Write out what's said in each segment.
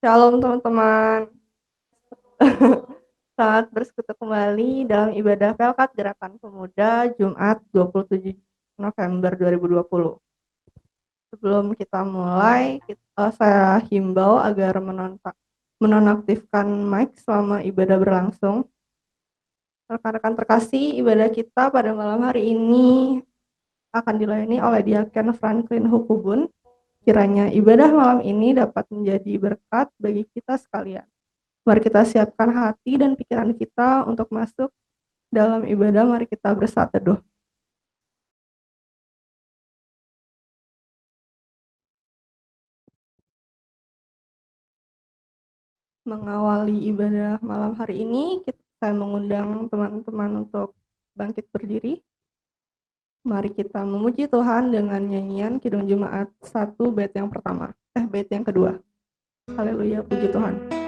Shalom teman-teman. Selamat bersekutu kembali dalam ibadah Pelkat Gerakan Pemuda Jumat 27 November 2020. Sebelum kita mulai, saya himbau agar menonaktifkan mic selama ibadah berlangsung. Rekan-rekan terkasih, ibadah kita pada malam hari ini akan dilayani oleh Diaken Franklin Hukubun. Kiranya ibadah malam ini dapat menjadi berkat bagi kita sekalian. Mari kita siapkan hati dan pikiran kita untuk masuk dalam ibadah. Mari kita bersaat teduh. Mengawali ibadah malam hari ini, saya mengundang teman-teman untuk bangkit berdiri. Mari kita memuji Tuhan dengan nyanyian Kidung Jumat 1 bait yang pertama. Bait yang kedua. Haleluya, puji Tuhan.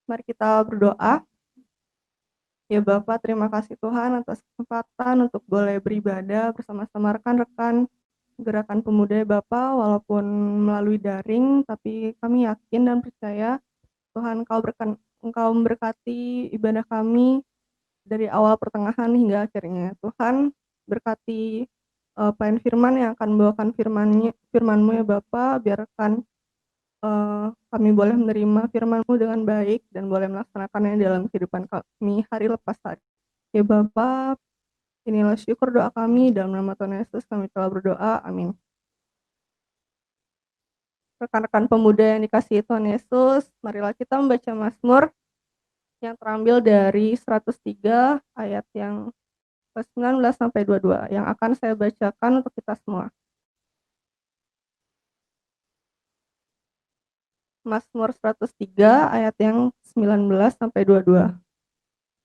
Mari kita berdoa. Ya Bapak, terima kasih Tuhan atas kesempatan untuk boleh beribadah bersama-sama rekan-rekan Gerakan Pemuda Bapak, walaupun melalui daring, tapi kami yakin dan percaya Tuhan Engkau memberkati ibadah kami dari awal pertengahan hingga akhirnya. Tuhan berkati pelayan firman yang akan membawakan firman-Mu ya Bapak, biarkan kami boleh menerima firman-Mu dengan baik dan boleh melaksanakannya dalam kehidupan kami hari lepas hari. Ya Bapa, inilah syukur doa kami, dalam nama Tuhan Yesus kami telah berdoa, amin. Rekan-rekan pemuda yang dikasihi Tuhan Yesus, marilah kita membaca Mazmur yang terambil dari 103 ayat yang ke-19 sampai 22 yang akan saya bacakan untuk kita semua. Mazmur 103 ayat yang 19 sampai 22.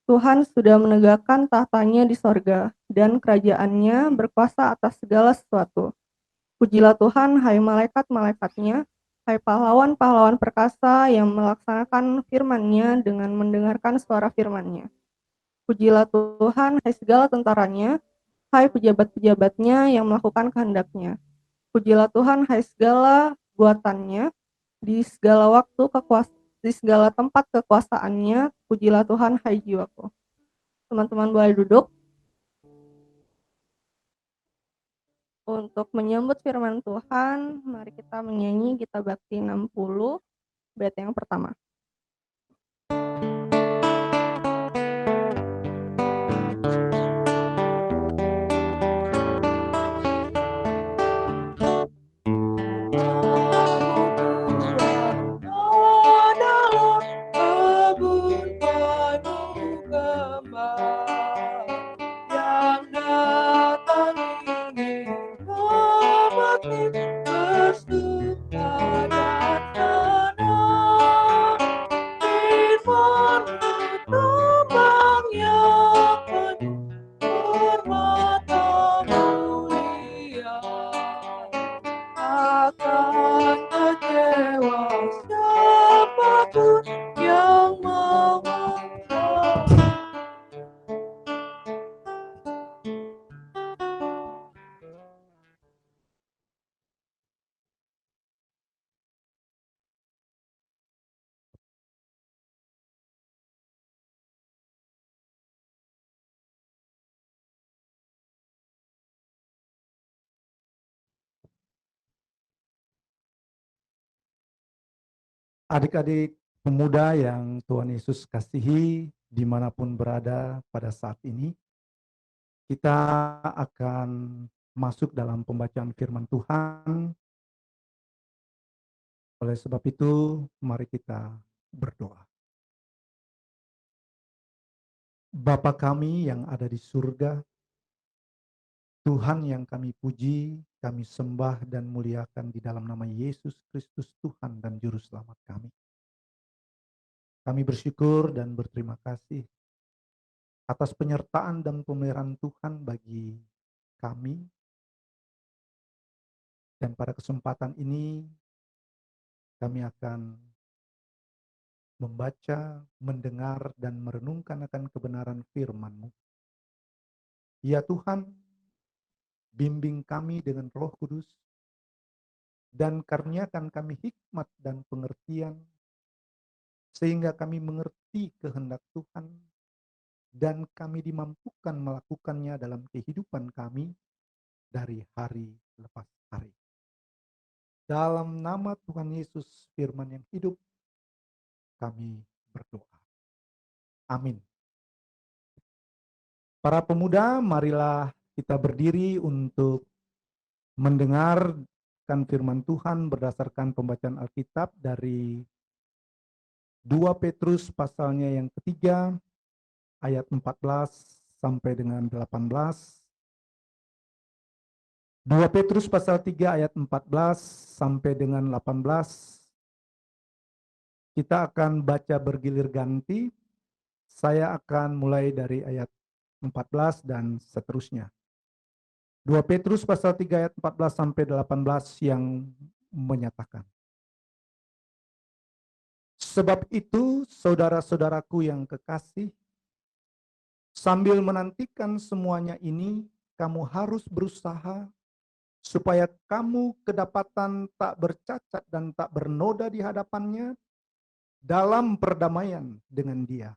Tuhan sudah menegakkan tahtanya di sorga, dan kerajaannya berkuasa atas segala sesuatu. Pujilah Tuhan, hai malaikat-malaikatnya, hai pahlawan-pahlawan perkasa yang melaksanakan firman-Nya dengan mendengarkan suara firman-Nya. Pujilah Tuhan, hai segala tentaranya, hai pejabat-pejabatnya yang melakukan kehendak-Nya. Pujilah Tuhan, hai segala buatannya, di segala waktu di segala tempat kekuasaannya. Pujilah Tuhan, hai jiwaku. Teman-teman boleh duduk. Untuk menyambut firman Tuhan, mari kita menyanyi Gita Bakti 60 bait yang pertama. Adik-adik pemuda yang Tuhan Yesus kasihi dimanapun berada pada saat ini, kita akan masuk dalam pembacaan firman Tuhan. Oleh sebab itu, mari kita berdoa. Bapa kami yang ada di surga, Tuhan yang kami puji, kami sembah dan muliakan di dalam nama Yesus Kristus Tuhan dan Juru Selamat kami. Kami bersyukur dan berterima kasih atas penyertaan dan pemeliharaan Tuhan bagi kami. Dan pada kesempatan ini kami akan membaca, mendengar, dan merenungkan akan kebenaran firman-Mu. Ya Tuhan, bimbing kami dengan Roh Kudus, dan karuniakan kami hikmat dan pengertian, sehingga kami mengerti kehendak Tuhan, dan kami dimampukan melakukannya dalam kehidupan kami dari hari lepas hari. Dalam nama Tuhan Yesus, firman yang hidup, kami berdoa. Amin. Para pemuda, marilah kita berdiri untuk mendengarkan firman Tuhan berdasarkan pembacaan Alkitab dari 2 Petrus pasalnya yang ketiga, ayat 14 sampai dengan 18. 2 Petrus pasal 3 ayat 14 sampai dengan 18. Kita akan baca bergilir ganti. Saya akan mulai dari ayat 14 dan seterusnya. 2 Petrus pasal 3 ayat 14 sampai 18 yang menyatakan, sebab itu saudara-saudaraku yang kekasih, sambil menantikan semuanya ini, kamu harus berusaha supaya kamu kedapatan tak bercacat dan tak bernoda di hadapannya dalam perdamaian dengan Dia.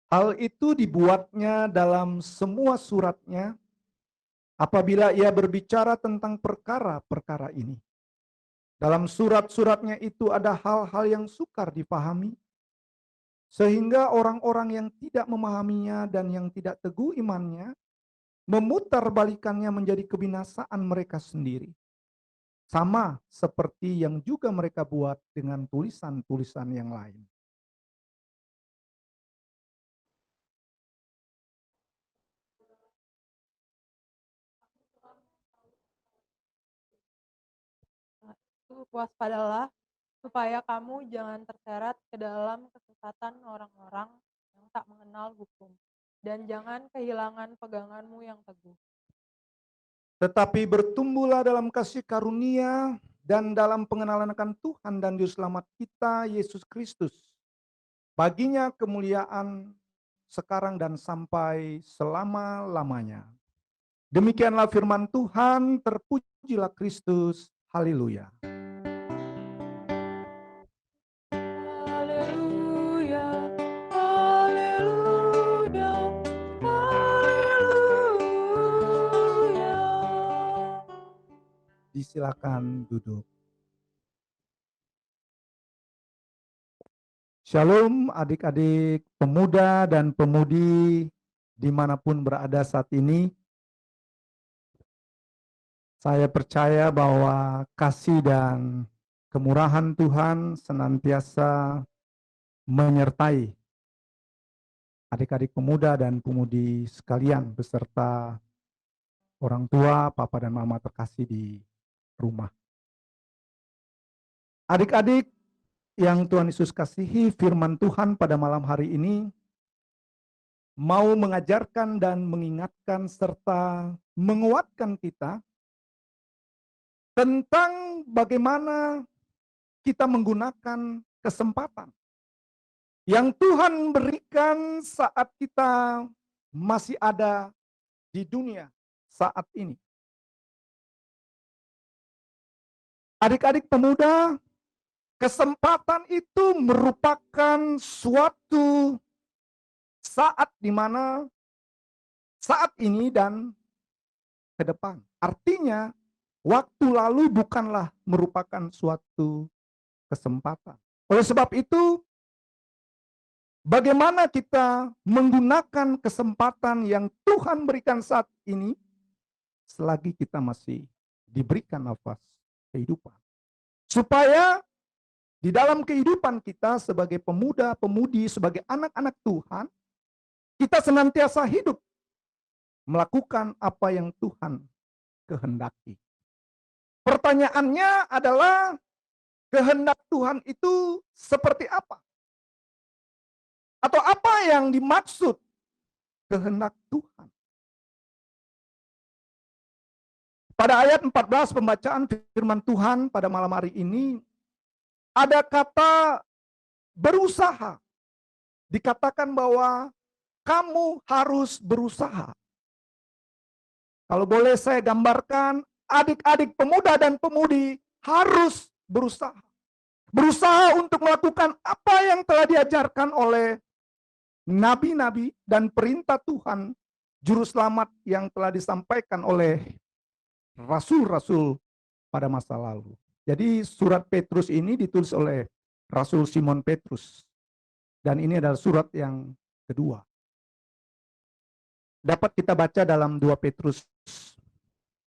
Hal itu dibuatnya dalam semua suratnya apabila ia berbicara tentang perkara-perkara ini. Dalam surat-suratnya itu ada hal-hal yang sukar dipahami, sehingga orang-orang yang tidak memahaminya dan yang tidak teguh imannya memutarbalikannya menjadi kebinasaan mereka sendiri. Sama seperti yang juga mereka buat dengan tulisan-tulisan yang lain. Waspadalah supaya kamu jangan terseret ke dalam kesesatan orang-orang yang tak mengenal hukum, dan jangan kehilangan peganganmu yang teguh. Tetapi bertumbuhlah dalam kasih karunia dan dalam pengenalan akan Tuhan dan Juru Selamat kita, Yesus Kristus. Baginya kemuliaan sekarang dan sampai selama-lamanya. Demikianlah firman Tuhan, terpujilah Kristus. Haleluya. Haleluya, haleluya, haleluya. Disilakan duduk. Shalom adik-adik pemuda dan pemudi dimanapun berada saat ini. Saya percaya bahwa kasih dan kemurahan Tuhan senantiasa menyertai adik-adik pemuda dan pemudi sekalian beserta orang tua, papa dan mama terkasih di rumah. Adik-adik yang Tuhan Yesus kasihi, firman Tuhan pada malam hari ini mau mengajarkan dan mengingatkan serta menguatkan kita tentang bagaimana kita menggunakan kesempatan yang Tuhan berikan saat kita masih ada di dunia saat ini. Adik-adik pemuda, Kesempatan itu merupakan suatu saat di mana saat ini dan ke depan. Artinya, waktu lalu bukanlah merupakan suatu kesempatan. Oleh sebab itu, bagaimana kita menggunakan kesempatan yang Tuhan berikan saat ini, selagi kita masih diberikan nafas kehidupan. Supaya di dalam kehidupan kita sebagai pemuda-pemudi, sebagai anak-anak Tuhan, kita senantiasa hidup melakukan apa yang Tuhan kehendaki. Pertanyaannya adalah, kehendak Tuhan itu seperti apa? Atau apa yang dimaksud kehendak Tuhan? Pada ayat 14 pembacaan firman Tuhan pada malam hari ini, ada kata berusaha. Dikatakan bahwa kamu harus berusaha. Kalau boleh saya gambarkan, adik-adik pemuda dan pemudi harus berusaha. Berusaha untuk melakukan apa yang telah diajarkan oleh nabi-nabi dan perintah Tuhan, juru selamat yang telah disampaikan oleh rasul-rasul pada masa lalu. Jadi surat Petrus ini ditulis oleh Rasul Simon Petrus. Dan ini adalah surat yang kedua. Dapat kita baca dalam 2 Petrus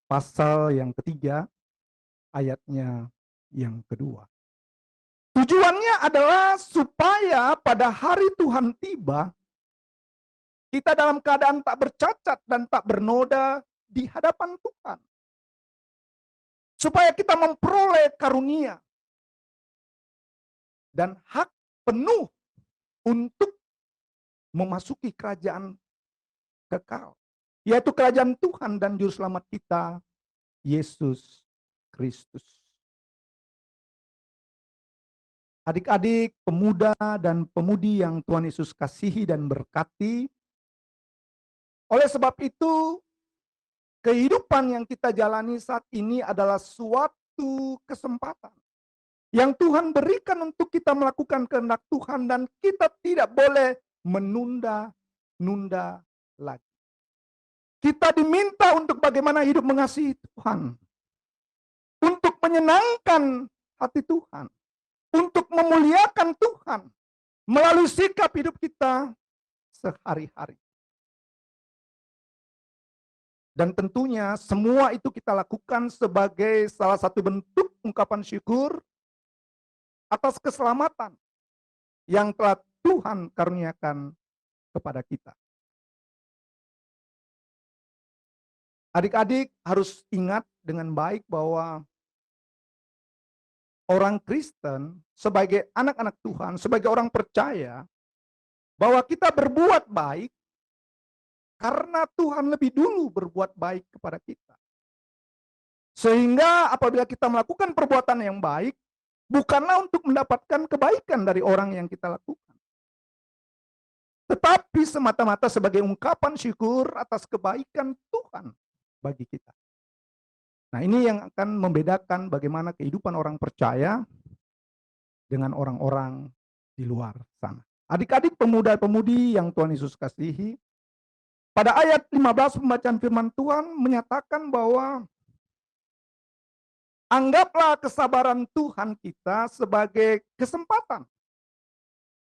pasal yang ketiga, ayatnya yang kedua. Tujuannya adalah supaya pada hari Tuhan tiba, kita dalam keadaan tak bercacat dan tak bernoda di hadapan Tuhan. Supaya kita memperoleh karunia dan hak penuh untuk memasuki kerajaan kekal, yaitu kerajaan Tuhan dan juru selamat kita, Yesus Kristus. Adik-adik, pemuda dan pemudi yang Tuhan Yesus kasihi dan berkati, oleh sebab itu, kehidupan yang kita jalani saat ini adalah suatu kesempatan yang Tuhan berikan untuk kita melakukan kehendak Tuhan, dan kita tidak boleh menunda-nunda lagi. Kita diminta untuk bagaimana hidup mengasihi Tuhan, untuk menyenangkan hati Tuhan, untuk memuliakan Tuhan melalui sikap hidup kita sehari-hari. Dan tentunya semua itu kita lakukan sebagai salah satu bentuk ungkapan syukur atas keselamatan yang telah Tuhan karuniakan kepada kita. Adik-adik harus ingat dengan baik bahwa orang Kristen sebagai anak-anak Tuhan, sebagai orang percaya, bahwa kita berbuat baik karena Tuhan lebih dulu berbuat baik kepada kita. Sehingga apabila kita melakukan perbuatan yang baik, bukanlah untuk mendapatkan kebaikan dari orang yang kita lakukan, tetapi semata-mata sebagai ungkapan syukur atas kebaikan Tuhan bagi kita. Nah, ini yang akan membedakan bagaimana kehidupan orang percaya dengan orang-orang di luar sana. Adik-adik pemuda-pemudi yang Tuhan Yesus kasihi, pada ayat 15 pembacaan firman Tuhan menyatakan bahwa anggaplah kesabaran Tuhan kita sebagai kesempatan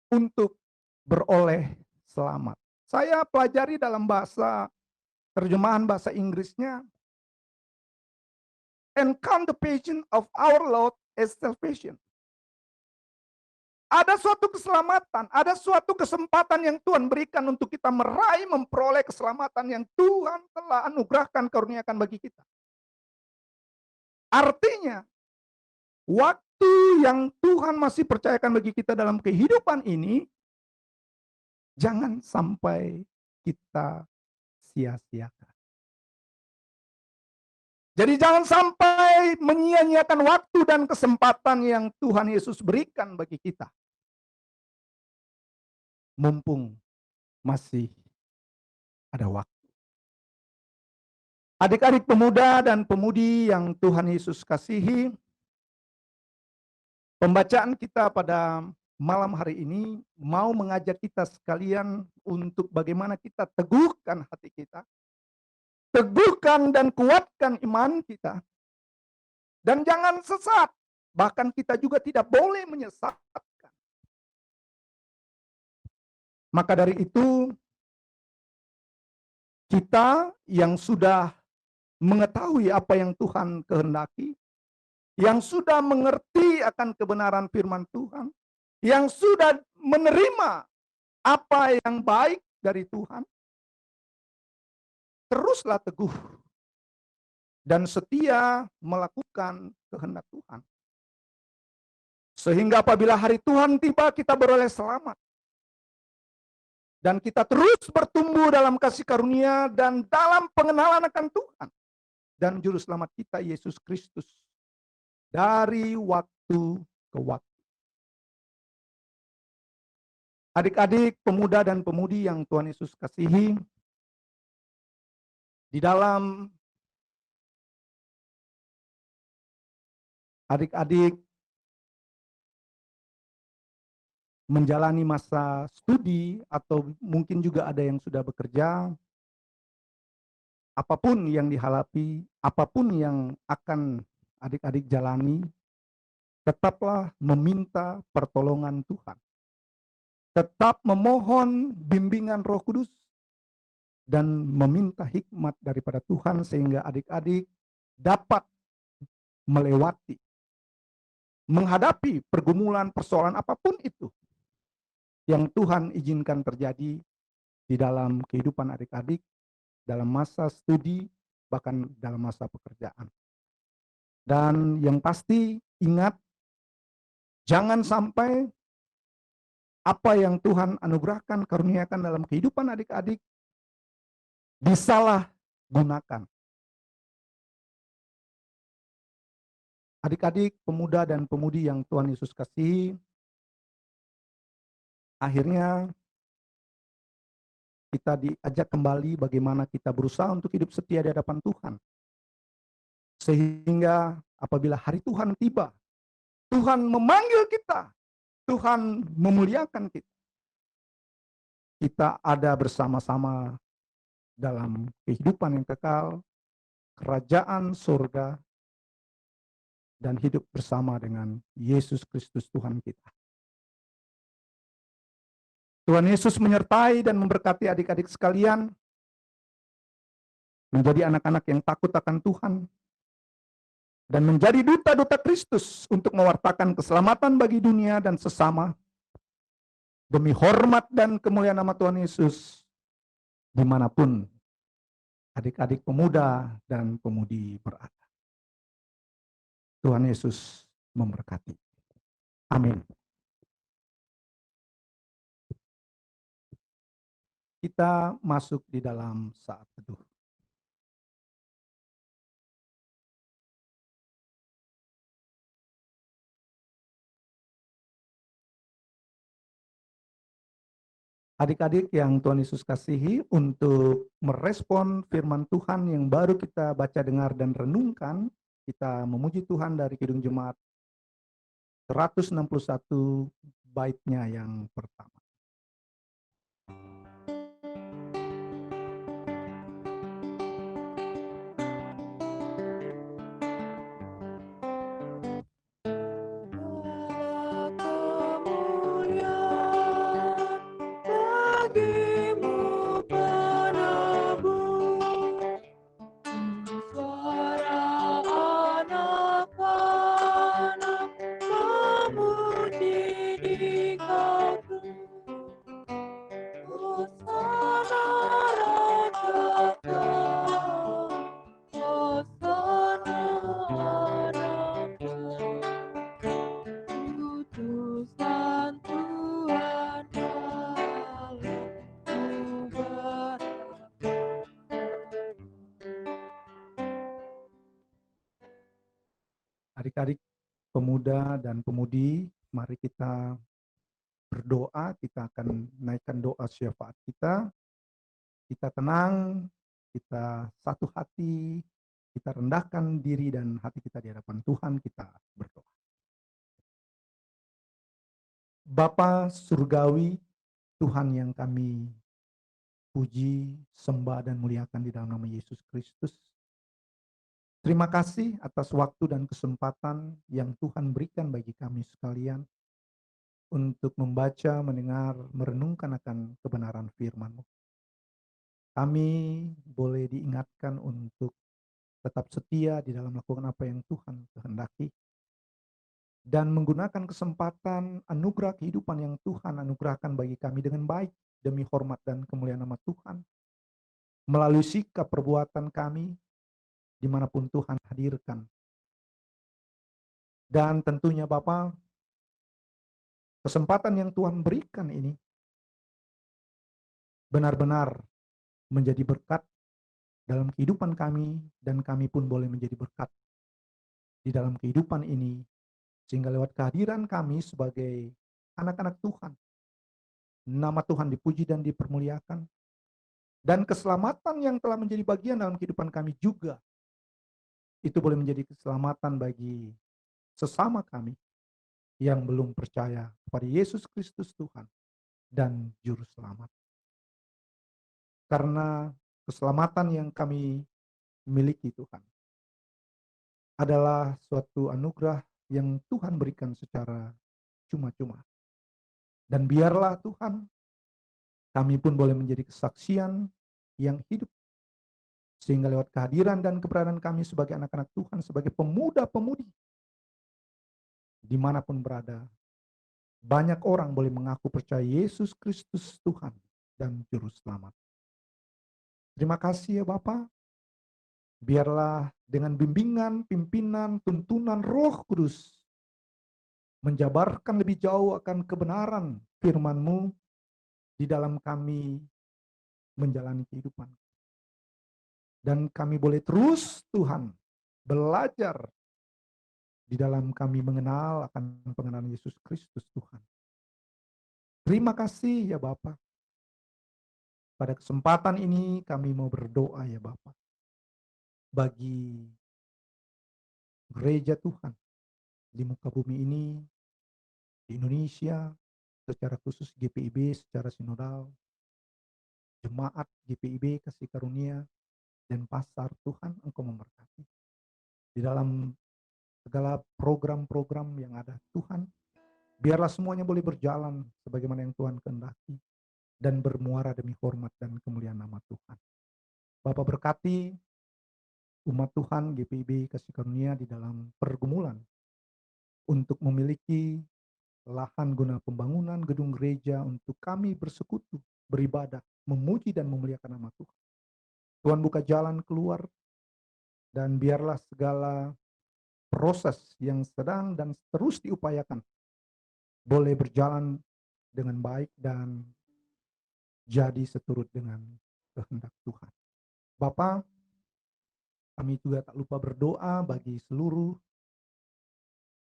untuk beroleh selamat. Saya pelajari dalam terjemahan bahasa Inggrisnya, and count the patience of our Lord as salvation. Ada suatu keselamatan, ada suatu kesempatan yang Tuhan berikan untuk kita meraih, memperoleh keselamatan yang Tuhan telah anugerahkan, karuniakan bagi kita. Artinya, waktu yang Tuhan masih percayakan bagi kita dalam kehidupan ini, jangan sampai kita sia-siakan. Jadi jangan sampai menyia-nyiakan waktu dan kesempatan yang Tuhan Yesus berikan bagi kita. Mumpung masih ada waktu. Adik-adik pemuda dan pemudi yang Tuhan Yesus kasihi, Pembacaan kita pada malam hari ini mau mengajak kita sekalian untuk bagaimana kita teguhkan hati kita, teguhkan dan kuatkan iman kita, dan jangan sesat. Bahkan kita juga tidak boleh menyesatkan. Maka dari itu, kita yang sudah mengetahui apa yang Tuhan kehendaki, yang sudah mengerti akan kebenaran firman Tuhan, yang sudah menerima apa yang baik dari Tuhan, teruslah teguh dan setia melakukan kehendak Tuhan. Sehingga apabila hari Tuhan tiba, kita beroleh selamat. Dan kita terus bertumbuh dalam kasih karunia dan dalam pengenalan akan Tuhan dan Juru Selamat kita, Yesus Kristus, dari waktu ke waktu. Adik-adik, pemuda dan pemudi yang Tuhan Yesus kasihi, di dalam adik-adik menjalani masa studi atau mungkin juga ada yang sudah bekerja, apapun yang dihadapi, apapun yang akan adik-adik jalani, tetaplah meminta pertolongan Tuhan. Tetap memohon bimbingan Roh Kudus dan meminta hikmat daripada Tuhan sehingga adik-adik dapat melewati, menghadapi pergumulan persoalan apapun itu yang Tuhan izinkan terjadi di dalam kehidupan adik-adik, dalam masa studi, bahkan dalam masa pekerjaan. Dan yang pasti ingat, jangan sampai apa yang Tuhan anugerahkan, karuniakan dalam kehidupan adik-adik disalahgunakan. Adik-adik, pemuda dan pemudi yang Tuhan Yesus kasihi, akhirnya kita diajak kembali bagaimana kita berusaha untuk hidup setia di hadapan Tuhan. Sehingga apabila hari Tuhan tiba, Tuhan memanggil kita, Tuhan memuliakan kita. Kita ada bersama-sama dalam kehidupan yang kekal, kerajaan surga, dan hidup bersama dengan Yesus Kristus Tuhan kita. Tuhan Yesus menyertai dan memberkati adik-adik sekalian menjadi anak-anak yang takut akan Tuhan dan menjadi duta-duta Kristus untuk mewartakan keselamatan bagi dunia dan sesama demi hormat dan kemuliaan nama Tuhan Yesus dimanapun adik-adik pemuda dan pemudi berada. Tuhan Yesus memberkati. Amin. Kita masuk di dalam saat teduh. Adik-adik yang Tuhan Yesus kasihi, untuk merespon firman Tuhan yang baru kita baca, dengar, dan renungkan, kita memuji Tuhan dari Kidung Jemaat 161 baitnya yang pertama. Adik-adik pemuda dan pemudi, mari kita berdoa. Kita akan naikkan doa syafaat kita. Kita tenang, kita satu hati, kita rendahkan diri dan hati kita di hadapan Tuhan, kita berdoa. Bapa Surgawi, Tuhan yang kami puji, sembah, dan muliakan di dalam nama Yesus Kristus. Terima kasih atas waktu dan kesempatan yang Tuhan berikan bagi kami sekalian untuk membaca, mendengar, merenungkan akan kebenaran firman-Mu. Kami boleh diingatkan untuk tetap setia di dalam melakukan apa yang Tuhan kehendaki dan menggunakan kesempatan anugerah kehidupan yang Tuhan anugerahkan bagi kami dengan baik demi hormat dan kemuliaan nama Tuhan melalui sikap perbuatan kami dimanapun Tuhan hadirkan. Dan tentunya Bapa, kesempatan yang Tuhan berikan ini benar-benar menjadi berkat dalam kehidupan kami, dan kami pun boleh menjadi berkat di dalam kehidupan ini, sehingga lewat kehadiran kami sebagai anak-anak Tuhan, nama Tuhan dipuji dan dipermuliakan, dan keselamatan yang telah menjadi bagian dalam kehidupan kami juga, itu boleh menjadi keselamatan bagi sesama kami yang belum percaya kepada Yesus Kristus Tuhan dan Juru Selamat. Karena keselamatan yang kami miliki Tuhan adalah suatu anugerah yang Tuhan berikan secara cuma-cuma. Dan biarlah Tuhan, kami pun boleh menjadi kesaksian yang hidup, sehingga lewat kehadiran dan keberadaan kami sebagai anak-anak Tuhan, sebagai pemuda-pemudi, dimanapun berada, banyak orang boleh mengaku percaya Yesus Kristus Tuhan dan Juru Selamat. Terima kasih ya Bapa. Biarlah dengan bimbingan, pimpinan, tuntunan Roh Kudus menjabarkan lebih jauh akan kebenaran firman-Mu di dalam kami menjalani kehidupan. Dan kami boleh terus Tuhan belajar di dalam kami mengenal akan pengenalan Yesus Kristus Tuhan. Terima kasih ya Bapa. Pada kesempatan ini kami mau berdoa ya Bapa, bagi gereja Tuhan di muka bumi ini, di Indonesia, secara khusus GPIB secara sinodal, jemaat GPIB kasih karunia, dan pasar Tuhan Engkau memberkati. Di dalam segala program-program yang ada Tuhan, biarlah semuanya boleh berjalan sebagaimana yang Tuhan kehendaki dan bermuara demi hormat dan kemuliaan nama Tuhan. Bapa berkati umat Tuhan GPIB kasih karunia di dalam pergumulan untuk memiliki lahan guna pembangunan gedung gereja untuk kami bersekutu, beribadah, memuji dan memuliakan nama Tuhan. Tuhan buka jalan keluar, dan biarlah segala proses yang sedang dan terus diupayakan boleh berjalan dengan baik dan jadi seturut dengan kehendak Tuhan. Bapa, kami juga tak lupa berdoa bagi seluruh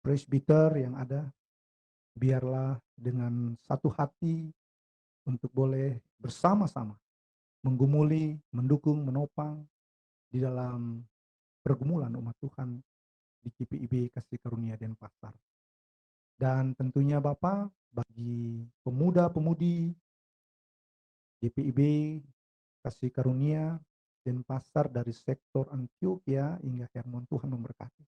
presbiter yang ada. Biarlah dengan satu hati untuk boleh bersama-sama menggumuli, mendukung, menopang di dalam pergumulan umat Tuhan di GPIB Kasih Karunia Denpasar. Dan tentunya Bapa, bagi pemuda-pemudi GPIB Kasih Karunia Denpasar dari sektor Antioquia hingga Hermon, Tuhan memberkati.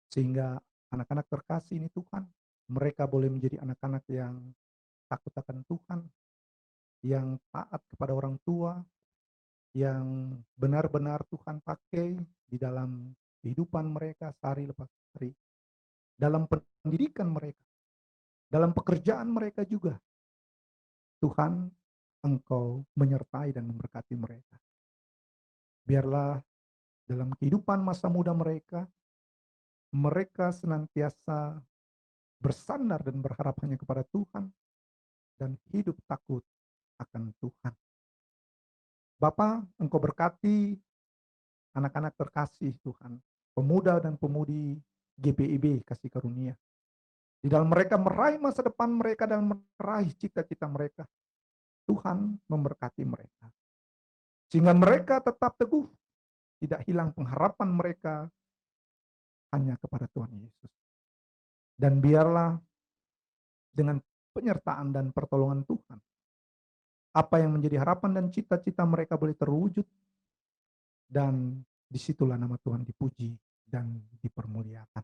Sehingga anak-anak terkasih ini Tuhan, mereka boleh menjadi anak-anak yang takut akan Tuhan, yang taat kepada orang tua, yang benar-benar Tuhan pakai di dalam kehidupan mereka sehari lepas hari, dalam pendidikan mereka, dalam pekerjaan mereka juga. Tuhan, Engkau menyertai dan memberkati mereka. Biarlah dalam kehidupan masa muda mereka, mereka senantiasa bersandar dan berharap hanya kepada Tuhan dan hidup takut akan Tuhan. Bapa, Engkau berkati anak-anak terkasih Tuhan, pemuda dan pemudi GPIB Kasih Karunia. Di dalam mereka meraih masa depan mereka dan meraih cita-cita mereka, Tuhan memberkati mereka. Sehingga mereka tetap teguh, tidak hilang pengharapan mereka hanya kepada Tuhan Yesus. Dan biarlah dengan penyertaan dan pertolongan Tuhan. Apa yang menjadi harapan dan cita-cita mereka boleh terwujud, dan disitulah nama Tuhan dipuji dan dipermuliakan.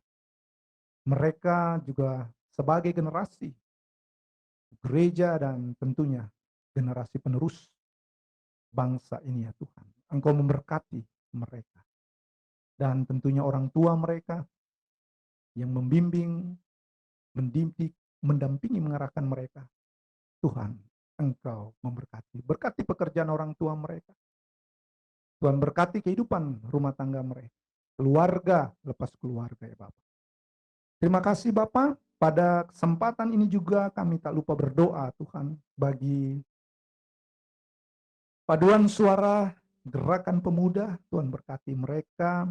Mereka juga sebagai generasi gereja dan tentunya generasi penerus bangsa ini ya Tuhan. Engkau memberkati mereka. Dan tentunya orang tua mereka yang membimbing, mendidik, mendampingi, mengarahkan mereka. Tuhan, Engkau memberkati. Berkati pekerjaan orang tua mereka. Tuhan berkati kehidupan rumah tangga mereka. Keluarga, lepas keluarga ya Bapak. Terima kasih Bapak. Pada kesempatan ini juga kami tak lupa berdoa Tuhan bagi paduan suara gerakan pemuda. Tuhan berkati mereka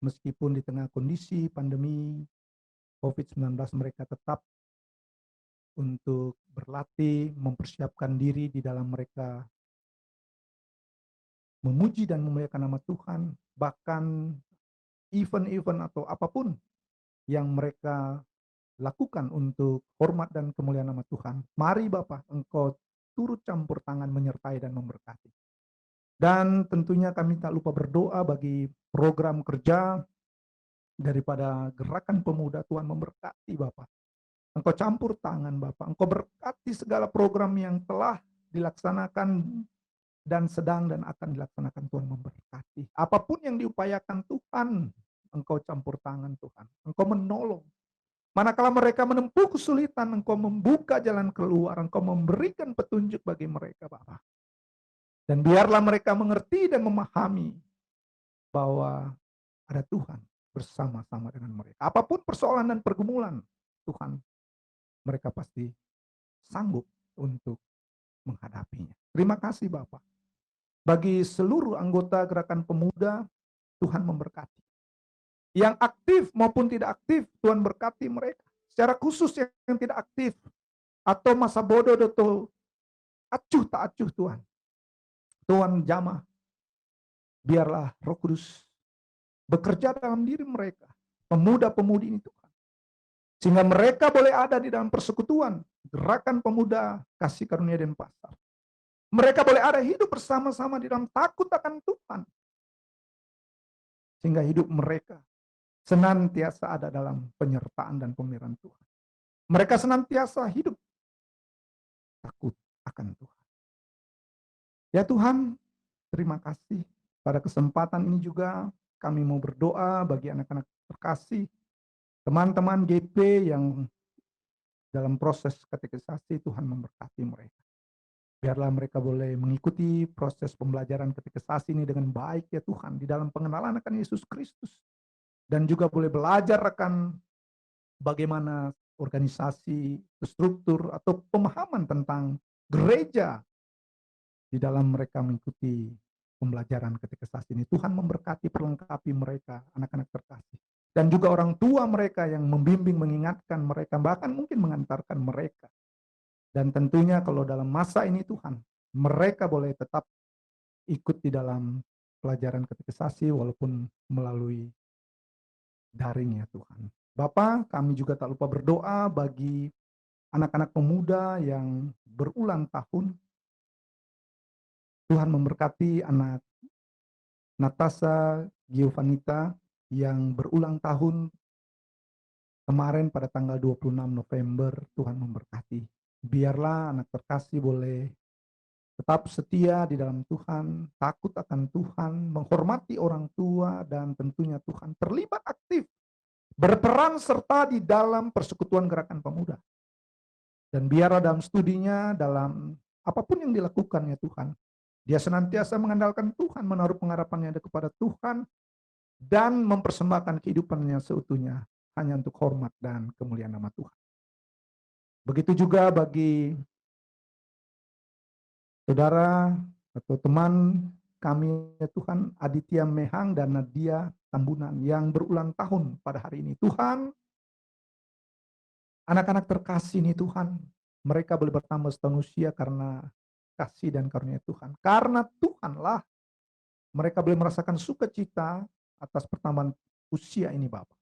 meskipun di tengah kondisi pandemi COVID-19 mereka tetap untuk berlatih, mempersiapkan diri di dalam mereka memuji dan memuliakan nama Tuhan. Bahkan event-event atau apapun yang mereka lakukan untuk hormat dan kemuliaan nama Tuhan. Mari Bapak, Engkau turut campur tangan menyertai dan memberkati. Dan tentunya kami tak lupa berdoa bagi program kerja daripada gerakan pemuda. Tuhan memberkati Bapak. Engkau campur tangan Bapak. Engkau berkati segala program yang telah dilaksanakan dan sedang dan akan dilaksanakan. Tuhan memberkati. Apapun yang diupayakan Tuhan, Engkau campur tangan Tuhan. Engkau menolong. Manakala mereka menempuh kesulitan, Engkau membuka jalan keluar, Engkau memberikan petunjuk bagi mereka, Bapak. Dan biarlah mereka mengerti dan memahami bahwa ada Tuhan bersama-sama dengan mereka. Apapun persoalan dan pergumulan, Tuhan, mereka pasti sanggup untuk menghadapinya. Terima kasih, Bapak. Bagi seluruh anggota gerakan pemuda, Tuhan memberkati. Yang aktif maupun tidak aktif, Tuhan berkati mereka. Secara khusus yang tidak aktif, atau masa bodoh atau acuh tak acuh Tuhan. Tuhan jamah, biarlah Roh Kudus bekerja dalam diri mereka, pemuda-pemudi ini Tuhan. Sehingga mereka boleh ada di dalam persekutuan, gerakan pemuda kasih karunia dan pasar. Mereka boleh ada hidup bersama-sama di dalam takut akan Tuhan. Sehingga hidup mereka senantiasa ada dalam penyertaan dan pemeliharaan Tuhan. Mereka senantiasa hidup takut akan Tuhan. Ya Tuhan, terima kasih. Pada kesempatan ini juga kami mau berdoa bagi anak-anak terkasih, teman-teman GP yang dalam proses katekisasi. Tuhan memberkati mereka. Biarlah mereka boleh mengikuti proses pembelajaran katekisasi ini dengan baik ya Tuhan, di dalam pengenalan akan Yesus Kristus. Dan juga boleh belajar akan bagaimana organisasi, struktur, atau pemahaman tentang gereja di dalam mereka mengikuti pembelajaran katekisasi ini. Tuhan memberkati, perlengkapi mereka, anak-anak terkasih. Dan juga orang tua mereka yang membimbing, mengingatkan mereka, bahkan mungkin mengantarkan mereka. Dan tentunya kalau dalam masa ini Tuhan, mereka boleh tetap ikut di dalam pelajaran katekisasi walaupun melalui daring ya Tuhan. Bapak, kami juga tak lupa berdoa bagi anak-anak pemuda yang berulang tahun. Tuhan memberkati anak Natasha Giovanita yang berulang tahun kemarin pada tanggal 26 November. Tuhan memberkati. Biarlah anak terkasih boleh tetap setia di dalam Tuhan, takut akan Tuhan, menghormati orang tua, dan tentunya Tuhan terlibat aktif, berperan serta di dalam persekutuan gerakan pemuda. Dan biarlah dalam studinya, dalam apapun yang dilakukan ya Tuhan, dia senantiasa mengandalkan Tuhan, menaruh pengharapannya kepada Tuhan, dan mempersembahkan kehidupannya seutuhnya hanya untuk hormat dan kemuliaan nama Tuhan. Begitu juga bagi saudara atau teman kami ya Tuhan, Aditya Mehang dan Nadia Tambunan yang berulang tahun pada hari ini. Tuhan, anak-anak terkasih ini Tuhan, mereka boleh bertambah setahun usia karena kasih dan karunia Tuhan. Karena Tuhanlah mereka boleh merasakan sukacita atas pertambahan usia ini Bapak.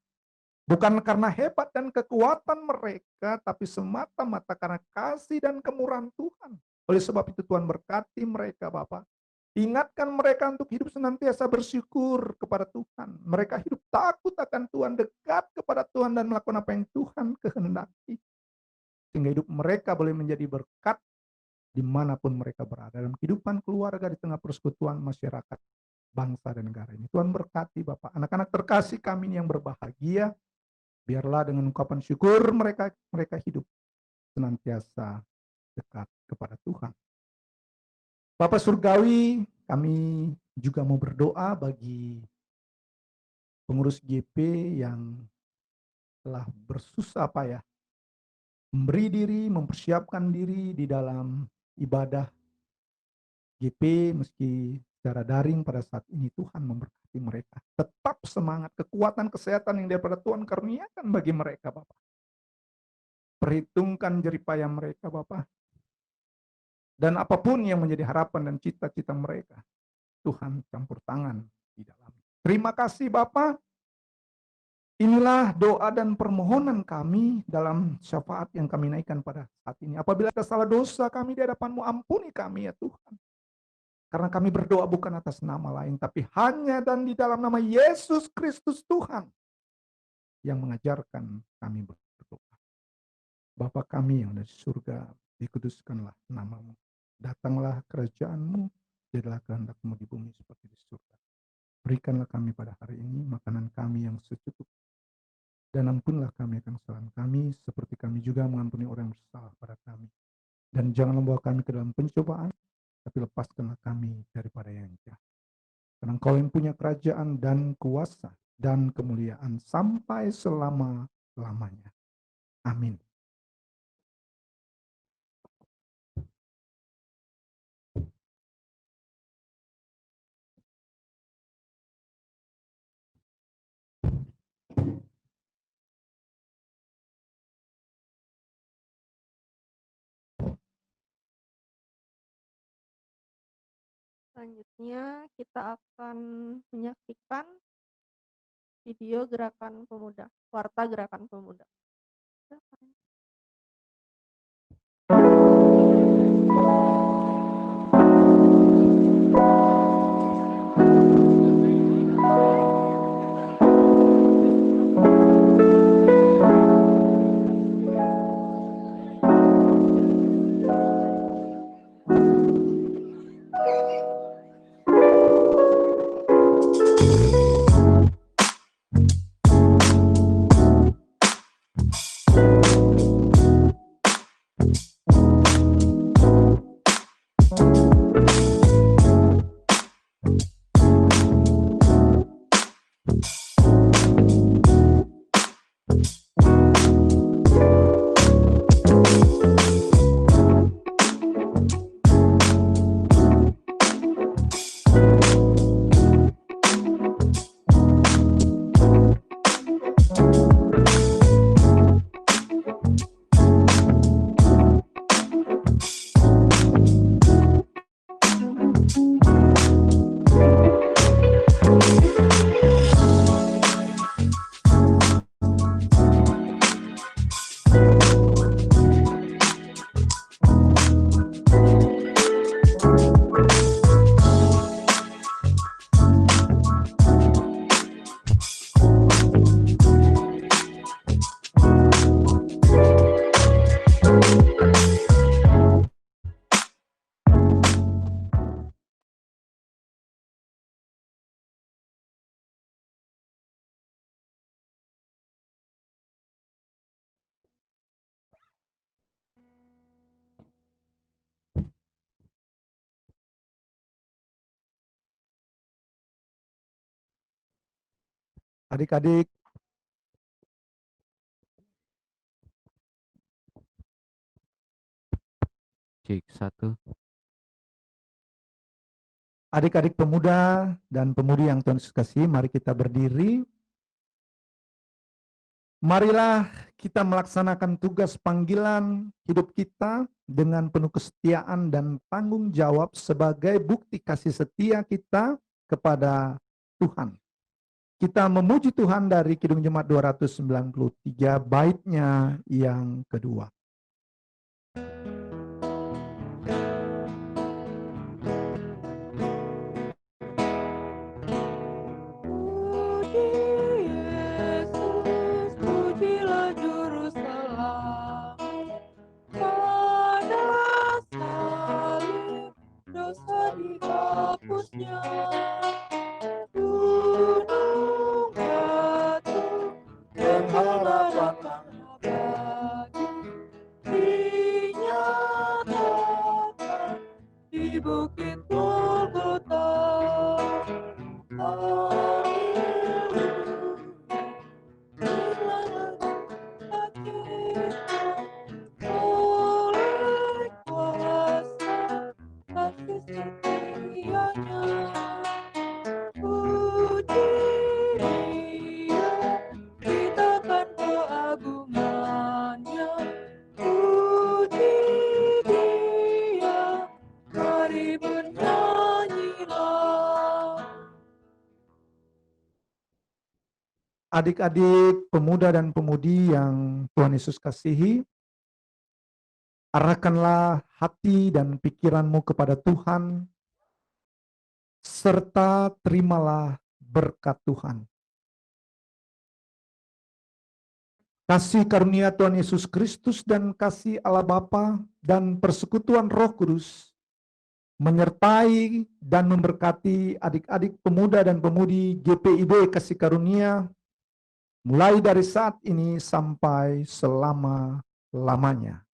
Bukan karena hebat dan kekuatan mereka, tapi semata-mata karena kasih dan kemurahan Tuhan. Oleh sebab itu Tuhan berkati mereka Bapak. Ingatkan mereka untuk hidup senantiasa bersyukur kepada Tuhan. Mereka hidup takut akan Tuhan, dekat kepada Tuhan dan melakukan apa yang Tuhan kehendaki. Sehingga hidup mereka boleh menjadi berkat dimanapun mereka berada. Dalam kehidupan keluarga, di tengah persekutuan masyarakat, bangsa dan negara ini. Tuhan berkati Bapak. Anak-anak terkasih kami ini yang berbahagia, biarlah dengan ungkapan syukur mereka hidup senantiasa dekat kepada Tuhan. Bapak Surgawi, kami juga mau berdoa bagi pengurus GP yang telah bersusah payah memberi diri, mempersiapkan diri di dalam ibadah GP meski secara daring pada saat ini. Tuhan memberkati mereka. Tetap semangat, kekuatan, kesehatan yang daripada Tuhan karuniakan bagi mereka Bapak. Perhitungkan jeripaya mereka Bapak. Dan apapun yang menjadi harapan dan cita-cita mereka, Tuhan campur tangan di dalam. Terima kasih Bapak. Inilah doa dan permohonan kami dalam syafaat yang kami naikkan pada saat ini. Apabila ada salah dosa kami di hadapan-Mu, ampuni kami ya Tuhan. Karena kami berdoa bukan atas nama lain, tapi hanya dan di dalam nama Yesus Kristus Tuhan yang mengajarkan kami berdoa. Bapa kami yang ada di surga, dikuduskanlah nama-Mu. Datanglah kerajaan-Mu, jadilah kehendak-Mu di bumi seperti di surga. Berikanlah kami pada hari ini makanan kami yang secukupnya. Dan ampunlah kami akan kesalahan kami, seperti kami juga mengampuni orang yang bersalah pada kami. Dan jangan membawa kami ke dalam pencobaan, tapi lepaskanlah kami daripada yang jahat. Karena Engkau yang punya kerajaan dan kuasa dan kemuliaan sampai selama-lamanya. Amin. Selanjutnya kita akan menyaksikan video gerakan pemuda, warta gerakan pemuda. Adik-adik, Cek 1. adik-adik pemuda dan pemudi yang Tuhan Yesus kasih, mari kita berdiri. Marilah kita melaksanakan tugas panggilan hidup kita dengan penuh kesetiaan dan tanggung jawab sebagai bukti kasih setia kita kepada Tuhan. kita memuji Tuhan dari Kidung Jemaat 293 baitnya yang kedua. Puji Yesus, pujilah Juru Selamat. Pada salib dosa dihapusnya. Gunung batu dan harapan abadi dinyatakan di bukit Golgota. Mari bernyanyilah. Adik-adik, pemuda dan pemudi yang Tuhan Yesus kasihi, arahkanlah hati dan pikiranmu kepada Tuhan, serta terimalah berkat Tuhan. Kasih karunia Tuhan Yesus Kristus dan kasih Allah Bapa dan persekutuan Roh Kudus menyertai dan memberkati adik-adik pemuda dan pemudi GPIB Kasih Karunia mulai dari saat ini sampai selama-lamanya.